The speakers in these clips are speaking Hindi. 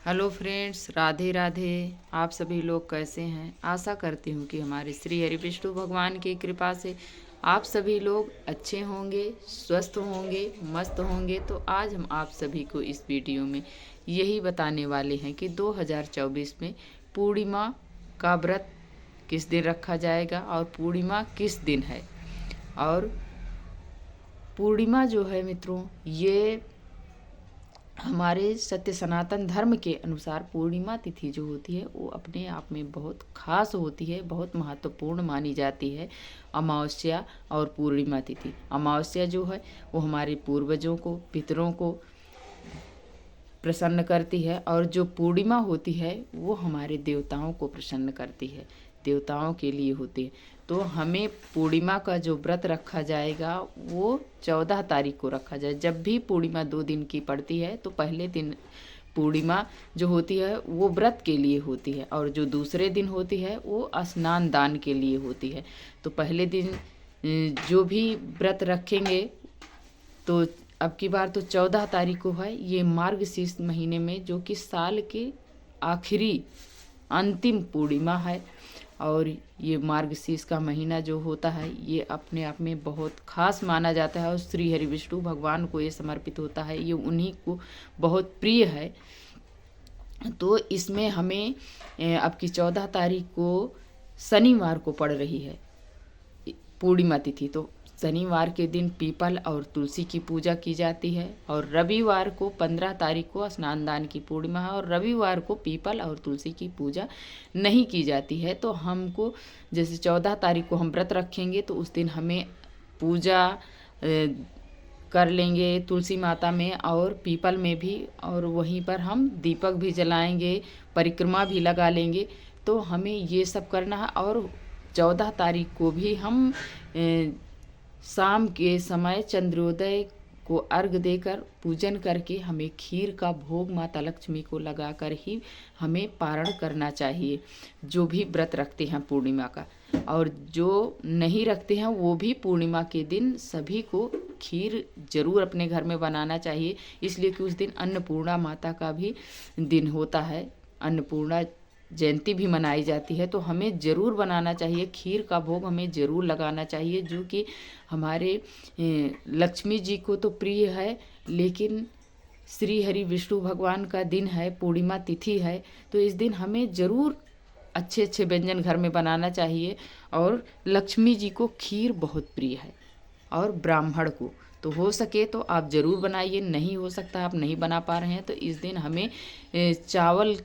Hello friends, Radhe Radhe. आप सभी लोग कैसे हैं? आशा करती हूँ कि हमारे श्री हरि विष्णु भगवान की कृपा से आप सभी लोग अच्छे होंगे, स्वस्थ होंगे, मस्त होंगे। तो आज हम आप सभी को इस वीडियो में यही बताने वाले हैं कि 2024 में पूर्णिमा का व्रत किस दिन रखा जाएगा और पूर्णिमा किस दिन है। और पूर्णिमा जो है मित्रों, ये हमारे सत्य सनातन धर्म के अनुसार पूर्णिमा तिथि जो होती है वो अपने आप में बहुत खास होती है, बहुत महत्वपूर्ण मानी जाती है। अमावस्या और पूर्णिमा तिथि, अमावस्या जो है वो हमारे पूर्वजों को, पितरों को प्रसन्न करती है, और जो पूर्णिमा होती है वो हमारे देवताओं को प्रसन्न करती है, देवताओं के लिए होती है। तो हमें पूर्णिमा का जो व्रत रखा जाएगा वो 14 तारीख को रखा जाए। जब भी पूर्णिमा 2 दिन की पड़ती है तो पहले दिन पूर्णिमा जो होती है वो व्रत के लिए होती है, और जो दूसरे दिन होती है वो स्नान दान के लिए होती है। तो पहले दिन जो भी व्रत रखेंगे तो अब की बार तो 14 तारीख को है। ये मार्गशीर्ष महीने में जो कि साल के आखिरी अंतिम पूर्णिमा है, और ये मार्गशीर्ष का महीना जो होता है ये अपने आप में बहुत खास माना जाता है और श्री हरि विष्णु भगवान को ये समर्पित होता है, ये उन्हीं को बहुत प्रिय है। तो इसमें हमें अब की 14 तारीख को शनिवार को पड़ रही है पूर्णिमा तिथि। तो शनिवार के दिन पीपल और तुलसी की पूजा की जाती है, और रविवार को 15 तारीख को स्नान दान की पूर्णिमा है, और रविवार को पीपल और तुलसी की पूजा नहीं की जाती है। तो हमको जैसे 14 तारीख को हम व्रत रखेंगे तो उस दिन हमें पूजा कर लेंगे तुलसी माता में और पीपल में भी, और वहीं पर हम दीपक भी जलाएंगे, परिक्रमा भी लगा लेंगे। तो हमें ये सब करना है। और 14 तारीख को भी हम शाम के समय चंद्रोदय को अर्घ देकर पूजन करके हमें खीर का भोग माता लक्ष्मी को लगाकर ही हमें पारण करना चाहिए, जो भी व्रत रखते हैं पूर्णिमा का। और जो नहीं रखते हैं वो भी पूर्णिमा के दिन सभी को खीर जरूर अपने घर में बनाना चाहिए, इसलिए कि उस दिन अन्नपूर्णा माता का भी दिन होता है, अन्नपूर्णा जयंती भी मनाई जाती है। तो हमें ज़रूर बनाना चाहिए, खीर का भोग हमें ज़रूर लगाना चाहिए, जो कि हमारे लक्ष्मी जी को तो प्रिय है, लेकिन श्री हरि विष्णु भगवान का दिन है, पूर्णिमा तिथि है। तो इस दिन हमें ज़रूर अच्छे अच्छे व्यंजन घर में बनाना चाहिए। और लक्ष्मी जी को खीर बहुत प्रिय है, और ब्राह्मण को तो हो सके तो आप ज़रूर बनाइए। नहीं हो सकता, आप नहीं बना पा रहे हैं, तो इस दिन हमें चावल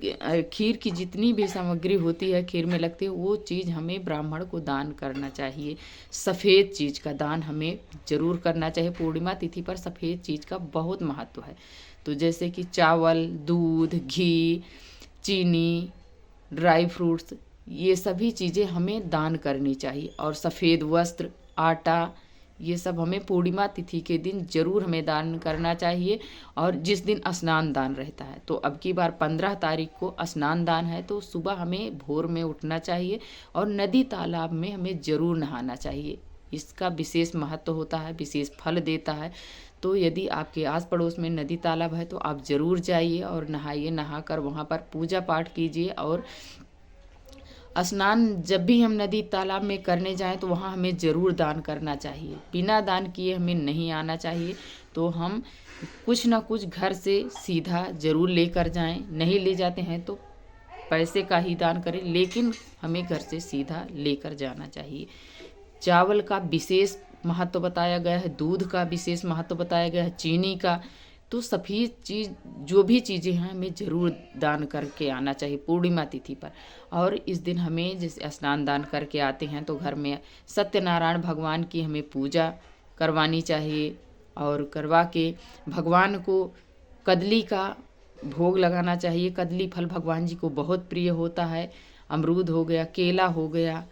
खीर की जितनी भी सामग्री होती है खीर में लगती है वो चीज़ हमें ब्राह्मण को दान करना चाहिए। सफ़ेद चीज़ का दान हमें ज़रूर करना चाहिए। पूर्णिमा तिथि पर सफ़ेद चीज़ का बहुत महत्व है। तो जैसे कि चावल, दूध, घी, चीनी, ड्राई फ्रूट्स, ये सभी चीज़ें हमें दान करनी चाहिए। और सफ़ेद वस्त्र, आटा, ये सब हमें पूर्णिमा तिथि के दिन जरूर हमें दान करना चाहिए। और जिस दिन स्नान दान रहता है, तो अब की बार 15 तारीख को स्नान दान है, तो सुबह हमें भोर में उठना चाहिए और नदी तालाब में हमें ज़रूर नहाना चाहिए। इसका विशेष महत्व होता है, विशेष फल देता है। तो यदि आपके आस पड़ोस में नदी तालाब है तो आप ज़रूर जाइए और नहाइए, नहाकर वहाँ पर पूजा पाठ कीजिए। और स्नान जब भी हम नदी तालाब में करने जाएं तो वहाँ हमें ज़रूर दान करना चाहिए, बिना दान किए हमें नहीं आना चाहिए। तो हम कुछ ना कुछ घर से सीधा ज़रूर लेकर जाएं, नहीं ले जाते हैं तो पैसे का ही दान करें, लेकिन हमें घर से सीधा लेकर जाना चाहिए। चावल का विशेष महत्व बताया गया है, दूध का विशेष महत्व बताया गया है, चीनी का। तो सभी चीज़, जो भी चीज़ें हैं, हमें ज़रूर दान करके आना चाहिए पूर्णिमा तिथि पर। और इस दिन हमें जैसे स्नान दान करके आते हैं तो घर में सत्यनारायण भगवान की हमें पूजा करवानी चाहिए, और करवा के भगवान को कदली का भोग लगाना चाहिए। कदली फल भगवान जी को बहुत प्रिय होता है। अमरूद हो गया, केला हो गया,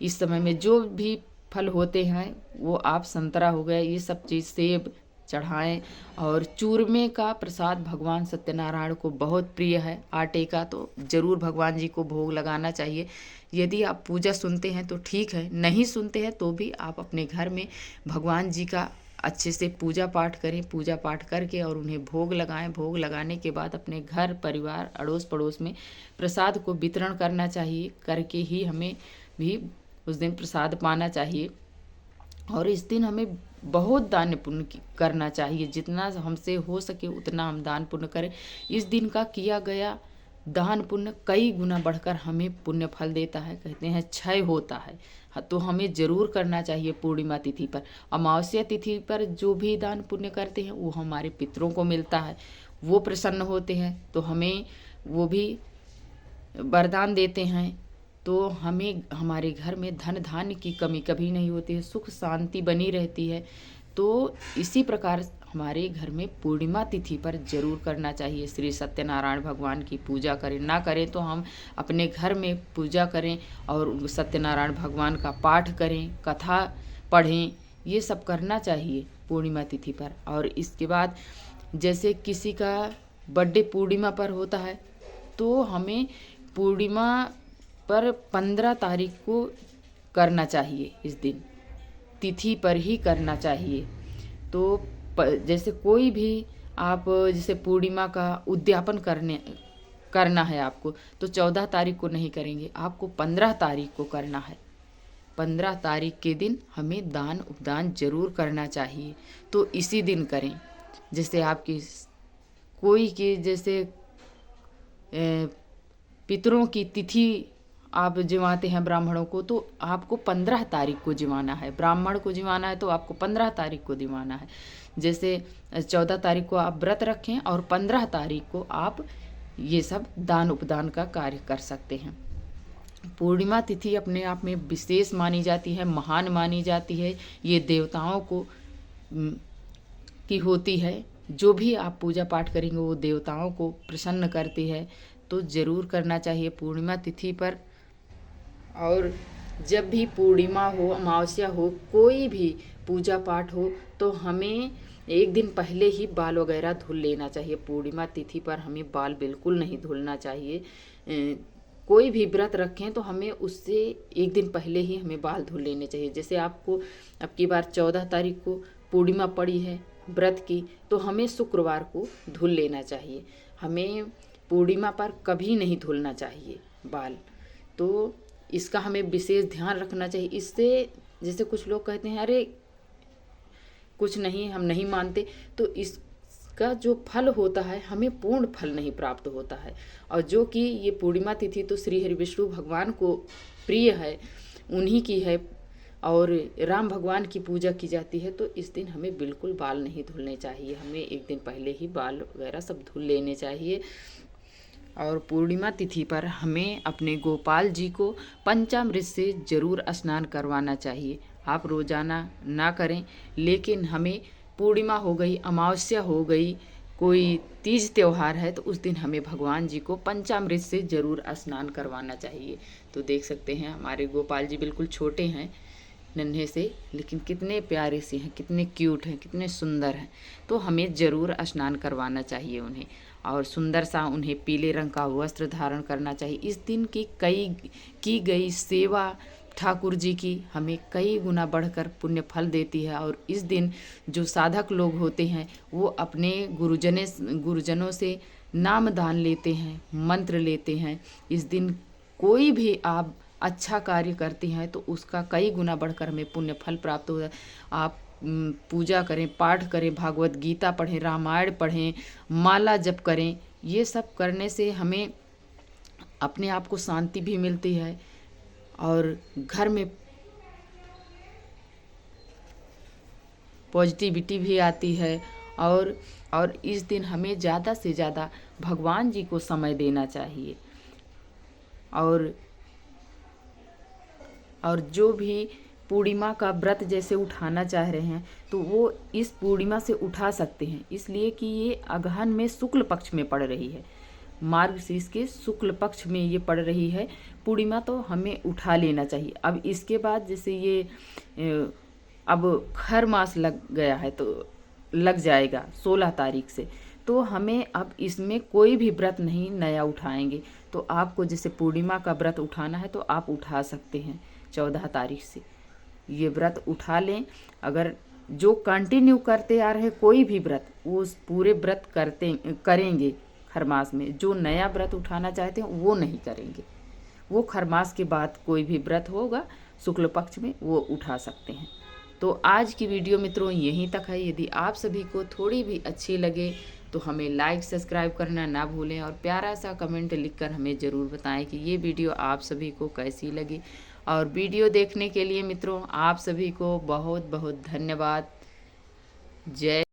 इस समय में जो भी फल होते हैं वो, आप संतरा हो गया, ये सब चीज़, सेब चढ़ाएं। और चूरमे का प्रसाद भगवान सत्यनारायण को बहुत प्रिय है, आटे का, तो ज़रूर भगवान जी को भोग लगाना चाहिए। यदि आप पूजा सुनते हैं तो ठीक है, नहीं सुनते हैं तो भी आप अपने घर में भगवान जी का अच्छे से पूजा पाठ करें, पूजा पाठ करके और उन्हें भोग लगाएं। भोग लगाने के बाद अपने घर परिवार अड़ोस पड़ोस में प्रसाद को वितरण करना चाहिए, करके ही हमें भी उस दिन प्रसाद पाना चाहिए। और इस दिन हमें बहुत दान पुण्य करना चाहिए, जितना हमसे हो सके उतना हम दान पुण्य करें। इस दिन का किया गया दान पुण्य कई गुना बढ़कर हमें पुण्य फल देता है, कहते हैं क्षय होता है। तो हमें जरूर करना चाहिए पूर्णिमा तिथि पर। अमावस्या तिथि पर जो भी दान पुण्य करते हैं वो हमारे पितरों को मिलता है, वो प्रसन्न होते हैं, तो हमें वो भी वरदान देते हैं। तो हमें हमारे घर में धन धान्य की कमी कभी नहीं होती है, सुख शांति बनी रहती है। तो इसी प्रकार हमारे घर में पूर्णिमा तिथि पर जरूर करना चाहिए। श्री सत्यनारायण भगवान की पूजा करें, ना करें तो हम अपने घर में पूजा करें और सत्यनारायण भगवान का पाठ करें, कथा पढ़ें, ये सब करना चाहिए पूर्णिमा तिथि पर। और इसके बाद जैसे किसी का बर्थडे पूर्णिमा पर होता है, तो हमें पूर्णिमा पर 15 तारीख को करना चाहिए, इस दिन तिथि पर ही करना चाहिए। तो जैसे कोई भी आप जैसे पूर्णिमा का उद्यापन करना है आपको, तो 14 तारीख को नहीं करेंगे, आपको 15 तारीख को करना है। 15 तारीख के दिन हमें दान उपदान जरूर करना चाहिए। तो इसी दिन करें। जैसे आपकी कोई के जैसे पितरों की तिथि आप जिवाते हैं ब्राह्मणों को, तो आपको 15 तारीख को जिवाना है। ब्राह्मण को जिवाना है तो आपको 15 तारीख को जिवाना है। जैसे 14 तारीख को आप व्रत रखें और 15 तारीख को आप ये सब दान उपदान का कार्य कर सकते हैं। पूर्णिमा तिथि अपने आप में विशेष मानी जाती है, महान मानी जाती है। ये देवताओं को की होती है। जो भी आप पूजा पाठ करेंगे वो देवताओं को प्रसन्न करती है, तो ज़रूर करना चाहिए पूर्णिमा तिथि पर। और जब भी पूर्णिमा हो, अमावस्या हो, कोई भी पूजा पाठ हो, तो हमें एक दिन पहले ही बाल वगैरह धुल लेना चाहिए। पूर्णिमा तिथि पर हमें बाल बिल्कुल नहीं धुलना चाहिए। कोई भी व्रत रखें तो हमें उससे एक दिन पहले ही हमें बाल धुल लेने चाहिए। जैसे आपको अब की बार 14 तारीख को पूर्णिमा पड़ी है व्रत की, तो हमें शुक्रवार को धुल लेना चाहिए। हमें पूर्णिमा पर कभी नहीं धुलना चाहिए बाल। तो इसका हमें विशेष ध्यान रखना चाहिए। इससे जैसे कुछ लोग कहते हैं अरे कुछ नहीं, हम नहीं मानते, तो इसका जो फल होता है हमें पूर्ण फल नहीं प्राप्त होता है। और जो कि ये पूर्णिमा तिथि तो श्री हरि विष्णु भगवान को प्रिय है, उन्हीं की है, और राम भगवान की पूजा की जाती है। तो इस दिन हमें बिल्कुल बाल नहीं धुलने चाहिए, हमें एक दिन पहले ही बाल वगैरह सब धुल लेने चाहिए। और पूर्णिमा तिथि पर हमें अपने गोपाल जी को पंचामृत से जरूर स्नान करवाना चाहिए। आप रोजाना ना करें, लेकिन हमें पूर्णिमा हो गई, अमावस्या हो गई, कोई तीज त्यौहार है, तो उस दिन हमें भगवान जी को पंचामृत से जरूर स्नान करवाना चाहिए। तो देख सकते हैं हमारे गोपाल जी बिल्कुल छोटे हैं, नन्हे से, लेकिन कितने प्यारे से हैं, कितने क्यूट हैं, कितने सुंदर हैं। तो हमें ज़रूर स्नान करवाना चाहिए उन्हें, और सुंदर सा उन्हें पीले रंग का वस्त्र धारण करना चाहिए। इस दिन की गई सेवा ठाकुर जी की हमें कई गुना बढ़कर पुण्य फल देती है। और इस दिन जो साधक लोग होते हैं वो अपने गुरुजनों से नाम दान लेते हैं, मंत्र लेते हैं। इस दिन कोई भी आप अच्छा कार्य करते हैं तो उसका कई गुना बढ़कर हमें पुण्य फल प्राप्त होता है। आप पूजा करें, पाठ करें, भागवत गीता पढ़ें, रामायण पढ़ें, माला जप करें। ये सब करने से हमें अपने आप को शांति भी मिलती है और घर में पॉजिटिविटी भी आती है। और इस दिन हमें ज़्यादा से ज़्यादा भगवान जी को समय देना चाहिए। और जो भी पूर्णिमा का व्रत जैसे उठाना चाह रहे हैं तो वो इस पूर्णिमा से उठा सकते हैं, इसलिए कि ये अगहन में शुक्ल पक्ष में पड़ रही है, मार्गशीर्ष के शुक्ल पक्ष में ये पड़ रही है पूर्णिमा, तो हमें उठा लेना चाहिए। अब इसके बाद जैसे ये अब खर मास लग गया है, तो लग जाएगा 16 तारीख से, तो हमें अब इसमें कोई भी व्रत नहीं नया उठाएंगे। तो आपको जैसे पूर्णिमा का व्रत उठाना है तो आप उठा सकते हैं 14 तारीख से, ये व्रत उठा लें। अगर जो कंटिन्यू करते आ रहे कोई भी व्रत, वो पूरे व्रत करेंगे खरमास में। जो नया व्रत उठाना चाहते हैं वो नहीं करेंगे, वो खरमास के बाद कोई भी व्रत होगा शुक्ल पक्ष में वो उठा सकते हैं। तो आज की वीडियो मित्रों यहीं तक है। यदि आप सभी को थोड़ी भी अच्छी लगे तो हमें लाइक सब्सक्राइब करना ना भूलें और प्यारा सा कमेंट लिखकर हमें ज़रूर बताएं कि ये वीडियो आप सभी को कैसी लगी। और वीडियो देखने के लिए मित्रों आप सभी को बहुत बहुत धन्यवाद। जय